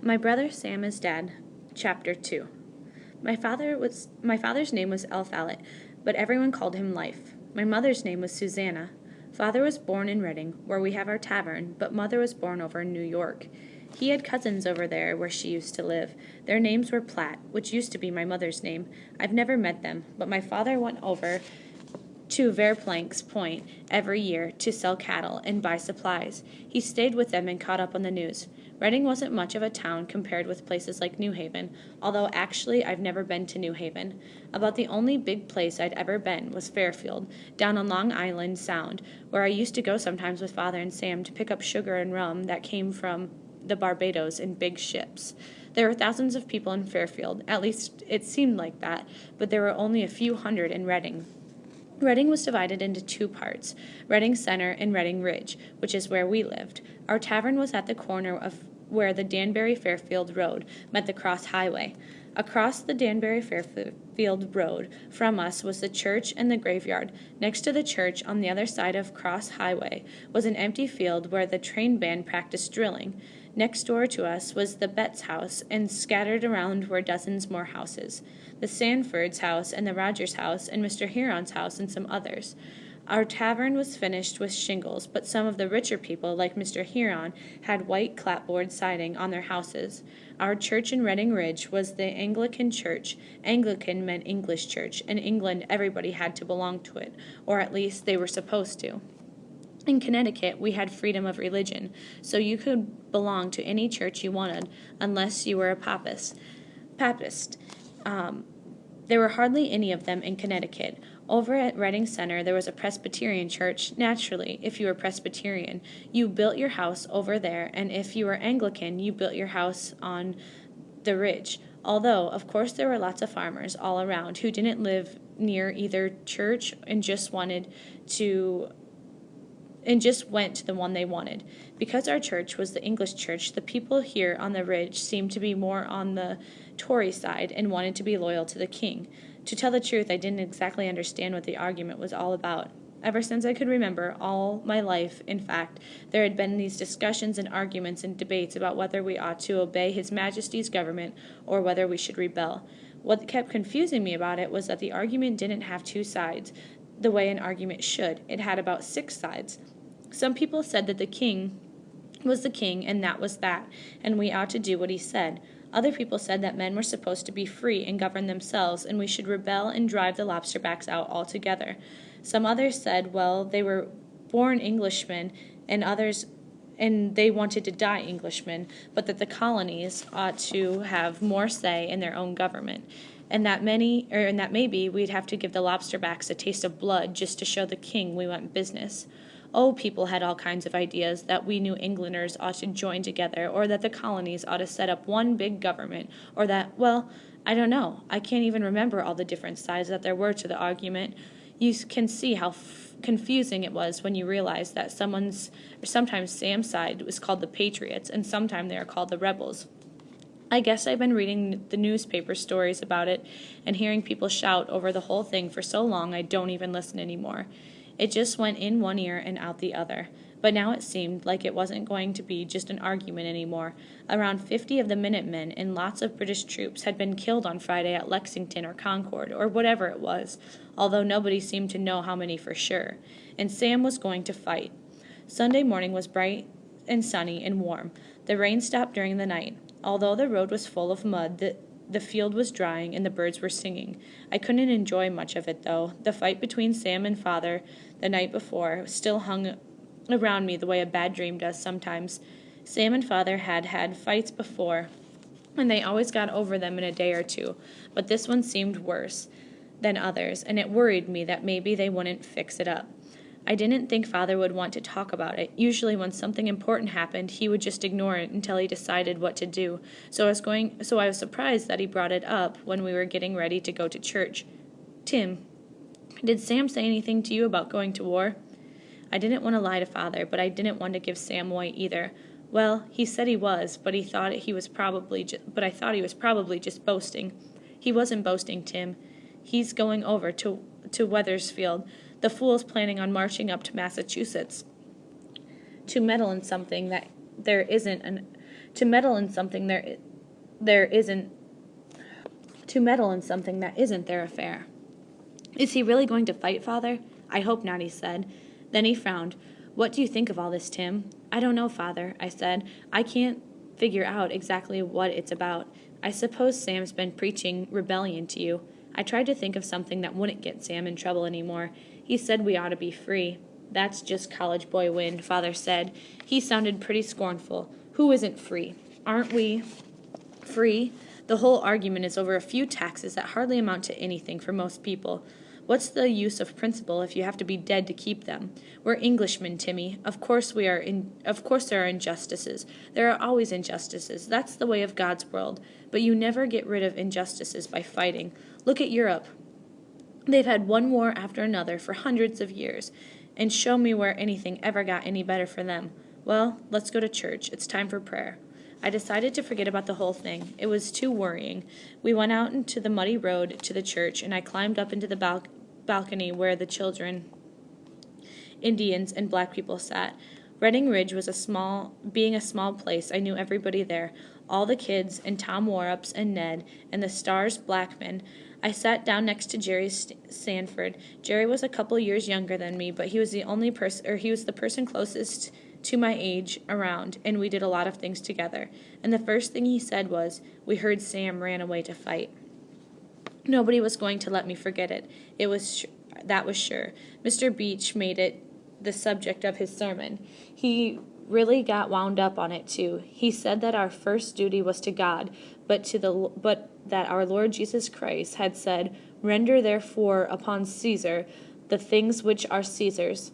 My Brother Sam is Dead, Chapter 2. My father's name was Elphalet, but everyone called him Life. My mother's name was Susanna. Father was born in Reading, where we have our tavern, but mother was born over in New York. He had cousins over there where she used to live. Their names were Platt, which used to be my mother's name. I've never met them, but my father went over to Verplank's Point every year to sell cattle and buy supplies. He stayed with them and caught up on the news. Reading wasn't much of a town compared with places like New Haven, although actually I've never been to New Haven. About the only big place I'd ever been was Fairfield, down on Long Island Sound, where I used to go sometimes with Father and Sam to pick up sugar and rum that came from the Barbados in big ships. There were thousands of people in Fairfield, at least it seemed like that, but there were only a few hundred in Reading. Reading was divided into two parts, Reading Center and Reading Ridge, which is where we lived. Our tavern was at the corner of where the Danbury-Fairfield Road met the Cross Highway. Across the Danbury-Fairfield Road from us was the church and the graveyard. Next to the church, on the other side of Cross Highway, was an empty field where the train band practiced drilling. Next door to us was the Betts house, and scattered around were dozens more houses. The Sanfords' house and the Rogers house and Mr. Huron's house and some others. Our tavern was finished with shingles, but some of the richer people, like Mr. Huron, had white clapboard siding on their houses. Our church in Reading Ridge was the Anglican church. Anglican meant English church. In England, everybody had to belong to it, or at least they were supposed to. In Connecticut, we had freedom of religion, so you could belong to any church you wanted, unless you were a Papist. There were hardly any of them in Connecticut. Over at Reading Center, there was a Presbyterian church. Naturally, if you were Presbyterian, you built your house over there, and if you were Anglican, you built your house on the ridge. Although, of course, there were lots of farmers all around who didn't live near either church and just went to the one they wanted. Because our church was the English church, the people here on the ridge seemed to be more on the Tory side and wanted to be loyal to the king. To tell the truth, I didn't exactly understand what the argument was all about. Ever since I could remember, all my life, in fact, there had been these discussions and arguments and debates about whether we ought to obey His Majesty's government or whether we should rebel. What kept confusing me about it was that the argument didn't have two sides, the way an argument should. It had about 6 sides. Some people said that the king was the king, and that was that, and we ought to do what he said. Other people said that men were supposed to be free and govern themselves, and we should rebel and drive the lobsterbacks out altogether. Some others said, well, they were born Englishmen, and they wanted to die Englishmen, but that the colonies ought to have more say in their own government, and that maybe we'd have to give the lobsterbacks a taste of blood just to show the king we went business. Oh, people had all kinds of ideas, that we New Englanders ought to join together, or that the colonies ought to set up one big government, or that, well, I don't know. I can't even remember all the different sides that there were to the argument. You can see how confusing it was when you realize that sometimes Sam's side was called the Patriots, and sometimes they are called the Rebels. I guess I've been reading the newspaper stories about it and hearing people shout over the whole thing for so long I don't even listen anymore. It just went in one ear and out the other. But now it seemed like it wasn't going to be just an argument anymore. Around 50 of the Minutemen and lots of British troops had been killed on Friday at Lexington or Concord or whatever it was, although nobody seemed to know how many for sure. And Sam was going to fight. Sunday morning was bright and sunny and warm. The rain stopped during the night. Although the road was full of mud, the field was drying and the birds were singing. I couldn't enjoy much of it, though. The fight between Sam and Father the night before still hung around me the way a bad dream does sometimes. Sam and Father had had fights before, and they always got over them in a day or two, but this one seemed worse than others, and it worried me that maybe they wouldn't fix it up. I didn't think Father would want to talk about it. Usually when something important happened, he would just ignore it until he decided what to do. So I was surprised that he brought it up when we were getting ready to go to church. Tim, did Sam say anything to you about going to war? I didn't want to lie to Father, but I didn't want to give Sam away either. Well, he said he was, but I thought he was probably just boasting. He wasn't boasting, Tim. He's going over to Wethersfield. The fool's planning on marching up to Massachusetts to meddle in something that there isn't To meddle in something there isn't to meddle in something that isn't their affair. Is he really going to fight, Father? I hope not, he said. Then he frowned. What do you think of all this, Tim? I don't know, Father, I said. I can't figure out exactly what it's about. I suppose Sam's been preaching rebellion to you. I tried to think of something that wouldn't get Sam in trouble anymore. He said we ought to be free. That's just college boy wind, Father said. He sounded pretty scornful. Who isn't free? Aren't we free? The whole argument is over a few taxes that hardly amount to anything for most people. What's the use of principle if you have to be dead to keep them? We're Englishmen, Timmy. Of course there are injustices. There are always injustices. That's the way of God's world. But you never get rid of injustices by fighting. Look at Europe. They've had one war after another for hundreds of years. And show me where anything ever got any better for them. Well, let's go to church. It's time for prayer. I decided to forget about the whole thing. It was too worrying. We went out into the muddy road to the church, and I climbed up into the balcony where the children, Indians, and black people sat. Redding Ridge was being a small place. I knew everybody there, all the kids, and Tom Warrups, and Ned, and the Stars Blackman. I sat down next to Jerry Sanford. Jerry was a couple years younger than me, but he was the person closest to my age around, and we did a lot of things together. And the first thing he said was, "We heard Sam ran away to fight." Nobody was going to let me forget it. That was sure. Mr. Beach made it the subject of his sermon. He really got wound up on it too. He said that our first duty was to God, but that our Lord Jesus Christ had said, "Render therefore upon Caesar the things which are Caesar's."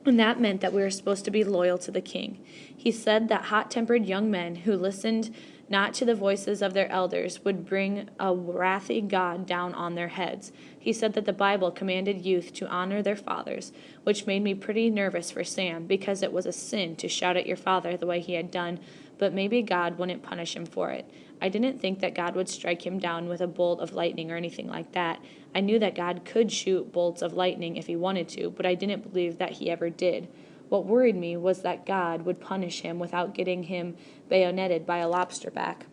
And that meant that we were supposed to be loyal to the king. He said that hot-tempered young men who listened not to the voices of their elders would bring a wrathy God down on their heads. He said that the Bible commanded youth to honor their fathers, which made me pretty nervous for Sam, because it was a sin to shout at your father the way he had done, but maybe God wouldn't punish him for it. I didn't think that God would strike him down with a bolt of lightning or anything like that. I knew that God could shoot bolts of lightning if he wanted to, but I didn't believe that he ever did. What worried me was that God would punish him without getting him bayoneted by a lobster back.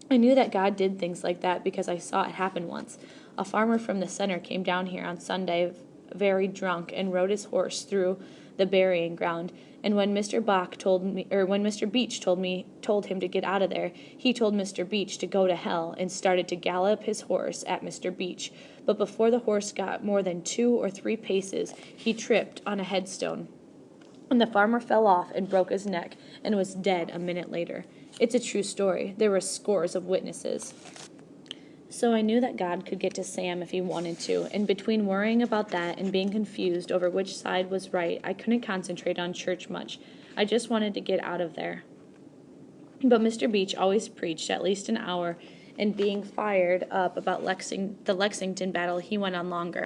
I knew that God did things like that because I saw it happen once. A farmer from the center came down here on Sunday very drunk and rode his horse through the burying ground. And when Mr. Beach told him to get out of there, he told Mr. Beach to go to hell and started to gallop his horse at Mr. Beach. But before the horse got more than 2 or 3 paces, he tripped on a headstone. And the farmer fell off and broke his neck and was dead a minute later. It's a true story. There were scores of witnesses. So I knew that God could get to Sam if he wanted to, and between worrying about that and being confused over which side was right, I couldn't concentrate on church much. I just wanted to get out of there. But Mr. Beach always preached at least an hour, and being fired up about the Lexington battle, he went on longer.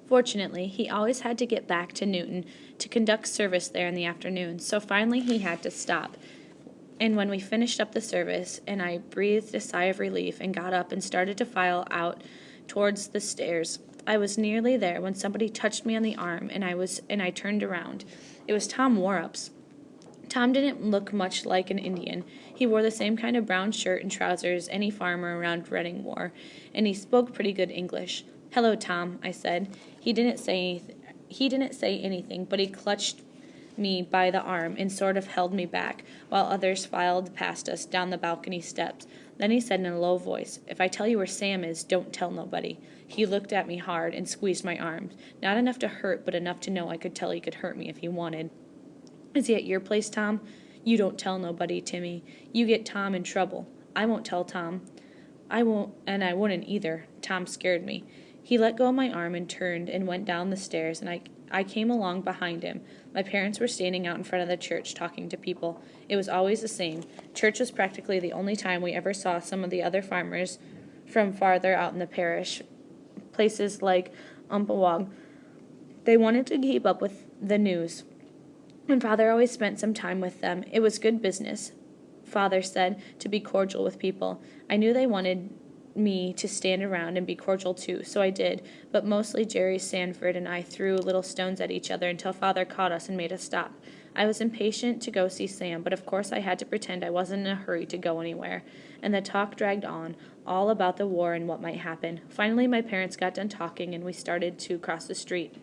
Fortunately, he always had to get back to Newton to conduct service there in the afternoon, so finally he had to stop. And when we finished up the service, and I breathed a sigh of relief and got up and started to file out towards the stairs, I was nearly there when somebody touched me on the arm, and I turned around. It was Tom Warrups. Tom didn't look much like an Indian. He wore the same kind of brown shirt and trousers any farmer around Redding wore, and he spoke pretty good English. "Hello, Tom," I said. He didn't say anything, but he clutched me by the arm and sort of held me back, while others filed past us down the balcony steps. Then he said in a low voice, "If I tell you where Sam is, don't tell nobody." He looked at me hard and squeezed my arm, not enough to hurt, but enough to know I could tell he could hurt me if he wanted. "Is he at your place, Tom?" "You don't tell nobody, Timmy. You get Tom in trouble." "I won't tell Tom." "I won't, and I wouldn't either." Tom scared me. He let go of my arm and turned and went down the stairs, and I came along behind him. My parents were standing out in front of the church talking to people. It was always the same. Church was practically the only time we ever saw some of the other farmers from farther out in the parish, places like Umpawag. They wanted to keep up with the news, and Father always spent some time with them. It was good business, Father said, to be cordial with people. I knew they wanted me to stand around and be cordial too, so I did, but mostly Jerry Sanford and I threw little stones at each other until Father caught us and made us stop. I was impatient to go see Sam, but of course I had to pretend I wasn't in a hurry to go anywhere, and the talk dragged on, all about the war and what might happen. Finally, my parents got done talking, and we started to cross the street.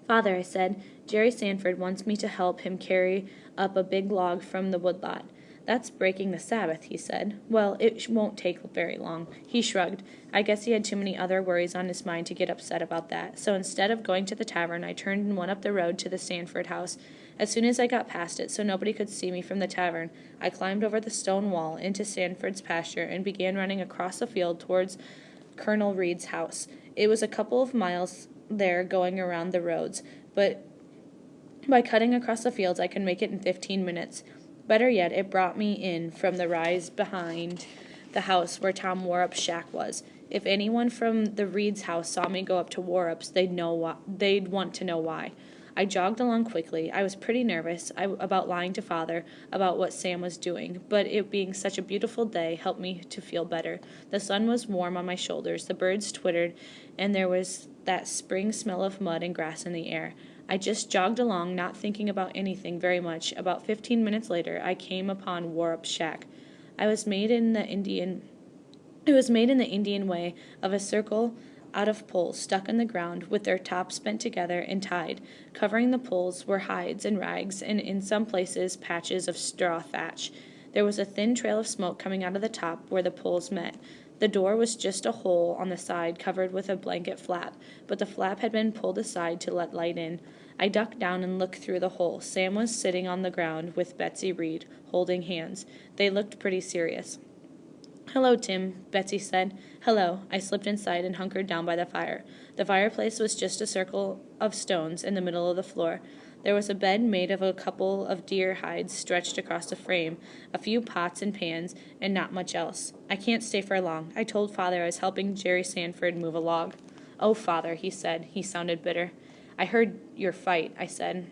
Father, I said, Jerry Sanford wants me to help him carry up a big log from the woodlot. That's breaking the Sabbath, he said. Well, it won't take very long. He shrugged. I guess he had too many other worries on his mind to get upset about that. So instead of going to the tavern, I turned and went up the road to the Sanford house. As soon as I got past it, so nobody could see me from the tavern, I climbed over the stone wall into Sanford's pasture and began running across the field towards Colonel Reed's house. It was a couple of miles there going around the roads, but by cutting across the fields I could make it in 15 minutes. Better yet, it brought me in from the rise behind the house where Tom Warrups' shack was. If anyone from the Reed's house saw me go up to Warrups, they'd want to know why. I jogged along quickly. I was pretty nervous about lying to Father about what Sam was doing, but it being such a beautiful day helped me to feel better. The sun was warm on my shoulders, the birds twittered, and there was that spring smell of mud and grass in the air. I just jogged along, not thinking about anything very much. About 15 minutes later, I came upon Warrups' shack. It was made in the Indian way of a circle out of poles stuck in the ground with their tops bent together and tied. Covering the poles were hides and rags, and in some places patches of straw thatch. There was a thin trail of smoke coming out of the top where the poles met. The door was just a hole on the side covered with a blanket flap, but the flap had been pulled aside to let light in. I ducked down and looked through the hole. Sam was sitting on the ground with Betsy Reed, holding hands. They looked pretty serious. Hello, Tim, Betsy said. Hello. I slipped inside and hunkered down by the fire. The fireplace was just a circle of stones in the middle of the floor. There was a bed made of a couple of deer hides stretched across the frame, a few pots and pans, and not much else. I can't stay for long. I told Father I was helping Jerry Sanford move a log. Oh, Father, he said. He sounded bitter. I heard your fight, I said.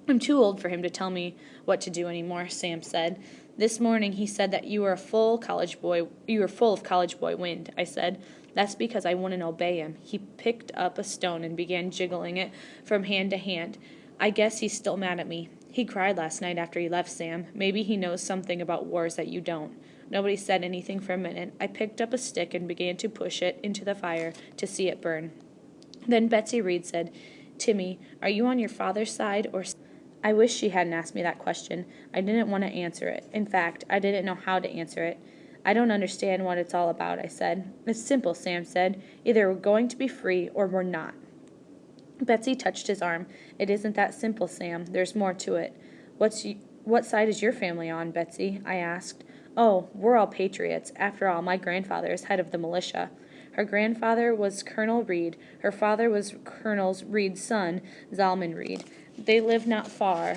I'm too old for him to tell me what to do anymore, Sam said. This morning he said that you were full of college boy wind, I said. That's because I wouldn't obey him. He picked up a stone and began jiggling it from hand to hand. I guess he's still mad at me. He cried last night after he left, Sam. Maybe he knows something about wars that you don't. Nobody said anything for a minute. I picked up a stick and began to push it into the fire to see it burn. Then Betsy Reed said, Timmy, are you on your father's side or... I wish she hadn't asked me that question. I didn't want to answer it. In fact, I didn't know how to answer it. I don't understand what it's all about, I said. It's simple, Sam said. Either we're going to be free or we're not. Betsy touched his arm. It isn't that simple, Sam. There's more to it. What side is your family on, Betsy? I asked. Oh, we're all patriots. After all, my grandfather is head of the militia. Her grandfather was Colonel Reed. Her father was Colonel Reed's son, Zalman Reed. They live not far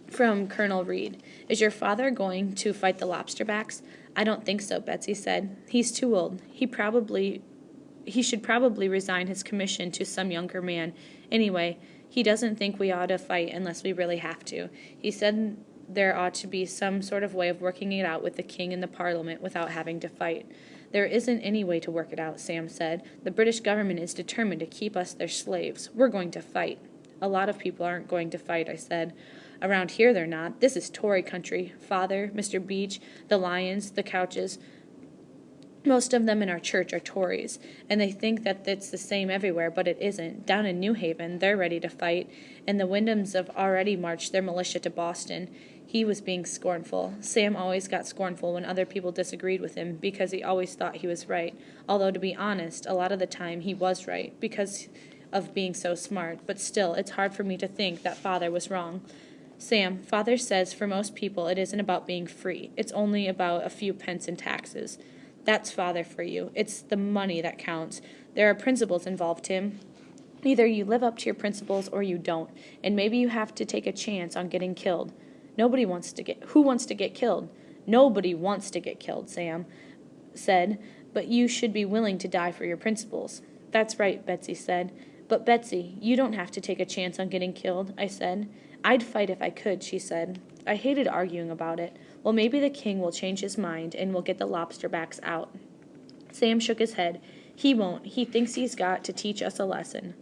from Colonel Reed. Is your father going to fight the lobsterbacks? I don't think so, Betsy said. He's too old. He should probably resign his commission to some younger man. Anyway, he doesn't think we ought to fight unless we really have to. He said there ought to be some sort of way of working it out with the king and the parliament without having to fight. There isn't any way to work it out, Sam said. The British government is determined to keep us their slaves. We're going to fight. A lot of people aren't going to fight, I said. Around here they're not. This is Tory country. Father, Mr. Beach, the Lyons, the Couches, most of them in our church are Tories, and they think that it's the same everywhere, but it isn't. Down in New Haven, they're ready to fight, and the Wyndhams have already marched their militia to Boston. He was being scornful. Sam always got scornful when other people disagreed with him, because he always thought he was right. Although, to be honest, a lot of the time he was right, because of being so smart, but still, it's hard for me to think that Father was wrong. Sam, Father says for most people it isn't about being free. It's only about a few pence in taxes. That's Father for you. It's the money that counts. There are principles involved, Tim. Either you live up to your principles or you don't, and maybe you have to take a chance on getting killed. Who wants to get killed? Nobody wants to get killed, Sam said, but you should be willing to die for your principles. That's right, Betsy said. But, Betsy, you don't have to take a chance on getting killed, I said. I'd fight if I could, she said. I hated arguing about it. Well, maybe the king will change his mind and we'll get the lobsterbacks out. Sam shook his head. He won't. He thinks he's got to teach us a lesson.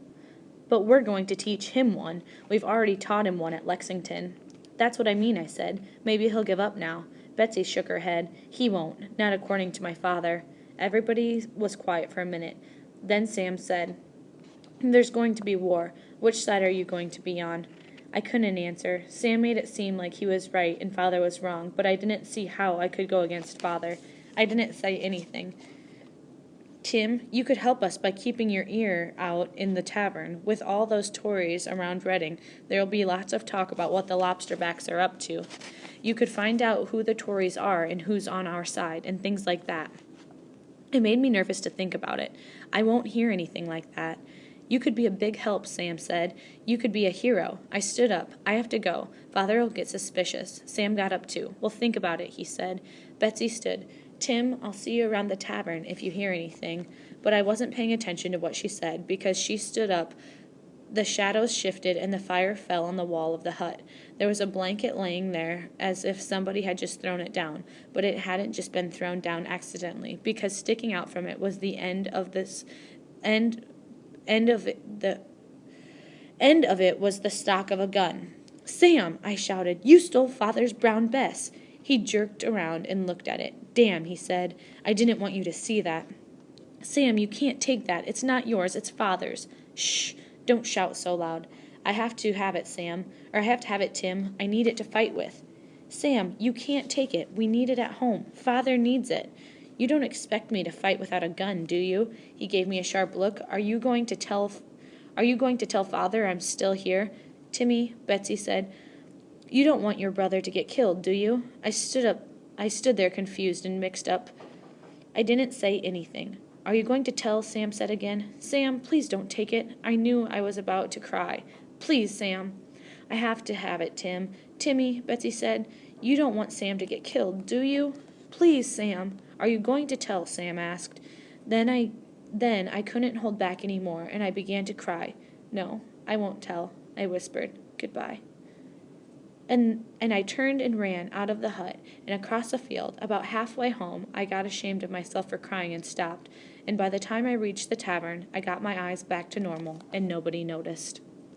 But we're going to teach him one. We've already taught him one at Lexington. That's what I mean, I said. Maybe he'll give up now. Betsy shook her head. He won't, not according to my father. Everybody was quiet for a minute. Then Sam said, There's going to be war. Which side are you going to be on? I couldn't answer. Sam made it seem like he was right and Father was wrong, but I didn't see how I could go against Father. I didn't say anything. Tim, you could help us by keeping your ear out in the tavern. With all those Tories around Reading, there'll be lots of talk about what the lobsterbacks are up to. You could find out who the Tories are and who's on our side, and things like that. It made me nervous to think about it. I won't hear anything like that. You could be a big help, Sam said. You could be a hero. I stood up. I have to go. Father'll get suspicious. Sam got up too. Well, think about it, he said. Betsy stood. Tim, I'll see you around the tavern if you hear anything. But I wasn't paying attention to what she said, because she stood up. The shadows shifted, and the fire fell on the wall of the hut. There was a blanket laying there, as if somebody had just thrown it down, but it hadn't just been thrown down accidentally, because sticking out from it was the end of it was the stock of a gun. Sam, I shouted, you stole Father's brown Bess. He jerked around and looked at it. Damn, he said, I didn't want you to see that. Sam, you can't take that. It's not yours, it's Father's. Shh, don't shout so loud. I have to have it, Sam. Or I have to have it, Tim. I need it to fight with. Sam, you can't take it. We need it at home. Father needs it. You don't expect me to fight without a gun, do you? He gave me a sharp look. Are you going to tell Father I'm still here? Timmy, Betsy said, you don't want your brother to get killed, do you? I stood there confused and mixed up. I didn't say anything. Are you going to tell? Sam said again. Sam, please don't take it. I knew I was about to cry. Please, Sam. I have to have it, Tim. Timmy, Betsy said, you don't want Sam to get killed, do you? Please, Sam. Are you going to tell? Sam asked. Then I couldn't hold back any more, and I began to cry. No, I won't tell, I whispered. Goodbye. And I turned and ran out of the hut and across the field. About halfway home, I got ashamed of myself for crying and stopped. And by the time I reached the tavern, I got my eyes back to normal, and nobody noticed.